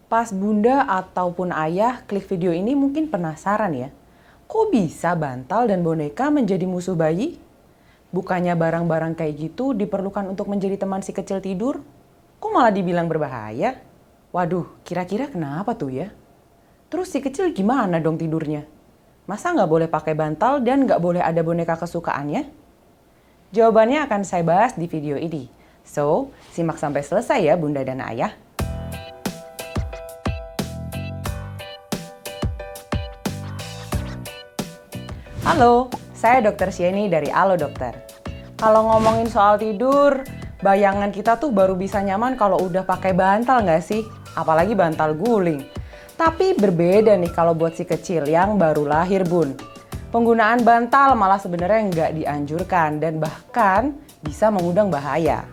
Pas bunda ataupun ayah klik video ini mungkin penasaran ya. Kok bisa bantal dan boneka menjadi musuh bayi? Bukannya barang-barang kayak gitu diperlukan untuk menjadi teman si kecil tidur? Kok malah dibilang berbahaya? Waduh, kira-kira kenapa tuh ya? Terus si kecil gimana dong tidurnya? Masa nggak boleh pakai bantal dan nggak boleh ada boneka kesukaannya? Jawabannya akan saya bahas di video ini. So, simak sampai selesai ya bunda dan ayah. Halo, saya Dr. Sieni dari Alo Dokter. Kalau ngomongin soal tidur, bayangan kita tuh baru bisa nyaman kalau udah pakai bantal nggak sih? Apalagi bantal guling. Tapi berbeda nih kalau buat si kecil yang baru lahir bun. Penggunaan bantal malah sebenarnya nggak dianjurkan dan bahkan bisa mengundang bahaya.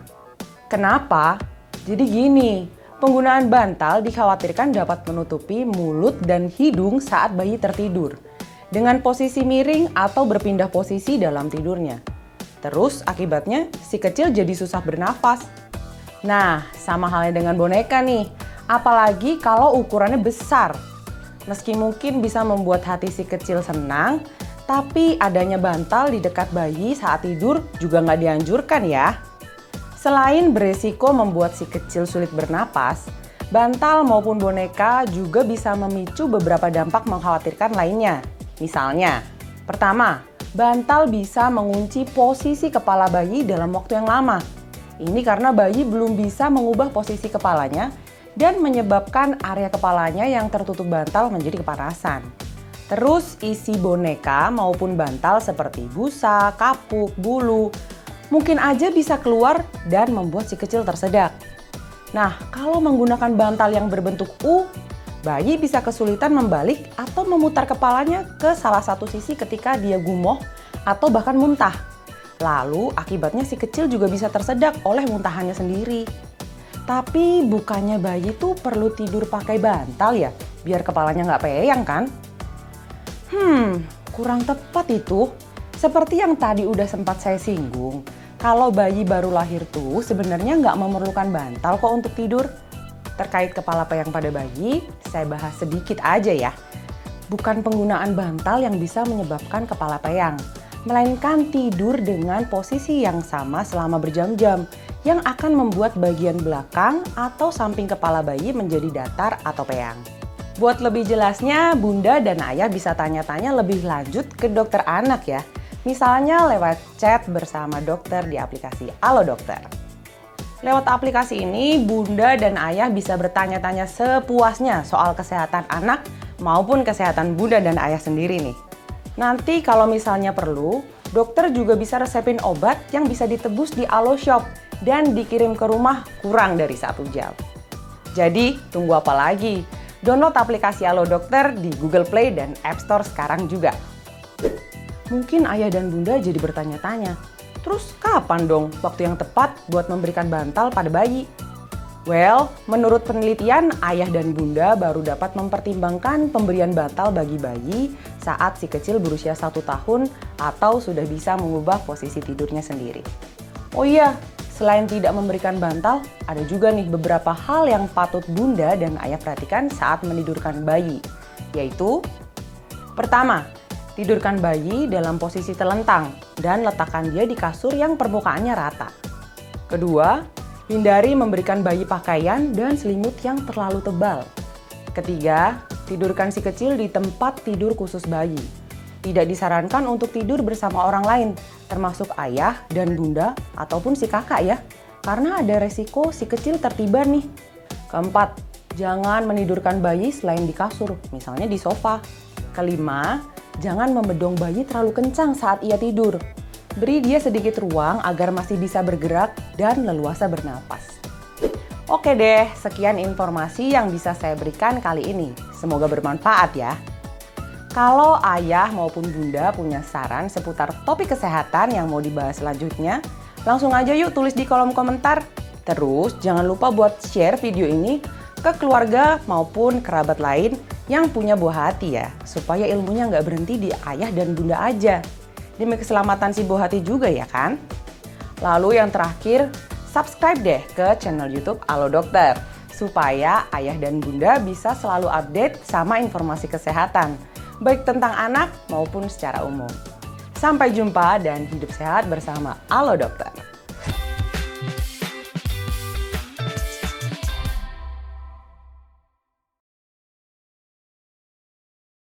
Kenapa? Jadi gini, penggunaan bantal dikhawatirkan dapat menutupi mulut dan hidung saat bayi tertidur dengan posisi miring atau berpindah posisi dalam tidurnya. Terus akibatnya si kecil jadi susah bernafas. Nah, sama halnya dengan boneka nih, apalagi kalau ukurannya besar. Meski mungkin bisa membuat hati si kecil senang, tapi adanya bantal di dekat bayi saat tidur juga nggak dianjurkan ya. Selain beresiko membuat si kecil sulit bernapas, bantal maupun boneka juga bisa memicu beberapa dampak mengkhawatirkan lainnya. Misalnya, pertama, bantal bisa mengunci posisi kepala bayi dalam waktu yang lama. Ini karena bayi belum bisa mengubah posisi kepalanya dan menyebabkan area kepalanya yang tertutup bantal menjadi kepanasan. Terus isi boneka maupun bantal seperti busa, kapuk, bulu, mungkin aja bisa keluar dan membuat si kecil tersedak. Nah, kalau menggunakan bantal yang berbentuk U, bayi bisa kesulitan membalik atau memutar kepalanya ke salah satu sisi ketika dia gumoh atau bahkan muntah. Lalu akibatnya si kecil juga bisa tersedak oleh muntahannya sendiri. Tapi bukannya bayi tuh perlu tidur pakai bantal ya? Biar kepalanya nggak peyang kan? Kurang tepat itu. Seperti yang tadi udah sempat saya singgung, kalau bayi baru lahir tuh sebenarnya nggak memerlukan bantal kok untuk tidur. Terkait kepala peyang pada bayi, saya bahas sedikit aja ya. Bukan penggunaan bantal yang bisa menyebabkan kepala peyang, melainkan tidur dengan posisi yang sama selama berjam-jam, yang akan membuat bagian belakang atau samping kepala bayi menjadi datar atau peyang. Buat lebih jelasnya, bunda dan ayah bisa tanya-tanya lebih lanjut ke dokter anak ya. Misalnya lewat chat bersama dokter di aplikasi Alo Dokter. Lewat aplikasi ini, bunda dan ayah bisa bertanya-tanya sepuasnya soal kesehatan anak maupun kesehatan bunda dan ayah sendiri nih. Nanti kalau misalnya perlu, dokter juga bisa resepin obat yang bisa ditebus di Alo Shop dan dikirim ke rumah kurang dari 1 jam. Jadi, tunggu apa lagi? Download aplikasi Alo Dokter di Google Play dan App Store sekarang juga. Mungkin ayah dan bunda jadi bertanya-tanya, terus kapan dong waktu yang tepat buat memberikan bantal pada bayi? Well, menurut penelitian, ayah dan bunda baru dapat mempertimbangkan pemberian bantal bagi bayi saat si kecil berusia 1 tahun atau sudah bisa mengubah posisi tidurnya sendiri. Oh iya, selain tidak memberikan bantal, ada juga nih beberapa hal yang patut bunda dan ayah perhatikan saat menidurkan bayi, yaitu pertama, tidurkan bayi dalam posisi telentang dan letakkan dia di kasur yang permukaannya rata. Kedua, hindari memberikan bayi pakaian dan selimut yang terlalu tebal. Ketiga, tidurkan si kecil di tempat tidur khusus bayi. Tidak disarankan untuk tidur bersama orang lain, termasuk ayah dan bunda ataupun si kakak ya, karena ada resiko si kecil tertiban nih. Keempat, jangan menidurkan bayi selain di kasur, misalnya di sofa. Kelima, jangan membedong bayi terlalu kencang saat ia tidur. Beri dia sedikit ruang agar masih bisa bergerak dan leluasa bernapas. Oke deh, sekian informasi yang bisa saya berikan kali ini. Semoga bermanfaat ya. Kalau ayah maupun bunda punya saran seputar topik kesehatan yang mau dibahas selanjutnya, langsung aja yuk tulis di kolom komentar. Terus jangan lupa buat share video ini ke keluarga maupun kerabat lain yang punya buah hati ya, supaya ilmunya nggak berhenti di ayah dan bunda aja. Demi keselamatan si buah hati juga ya kan? Lalu yang terakhir, subscribe deh ke channel YouTube Alo Dokter. supaya ayah dan bunda bisa selalu update sama informasi kesehatan, baik tentang anak maupun secara umum. Sampai jumpa dan hidup sehat bersama Alo Dokter.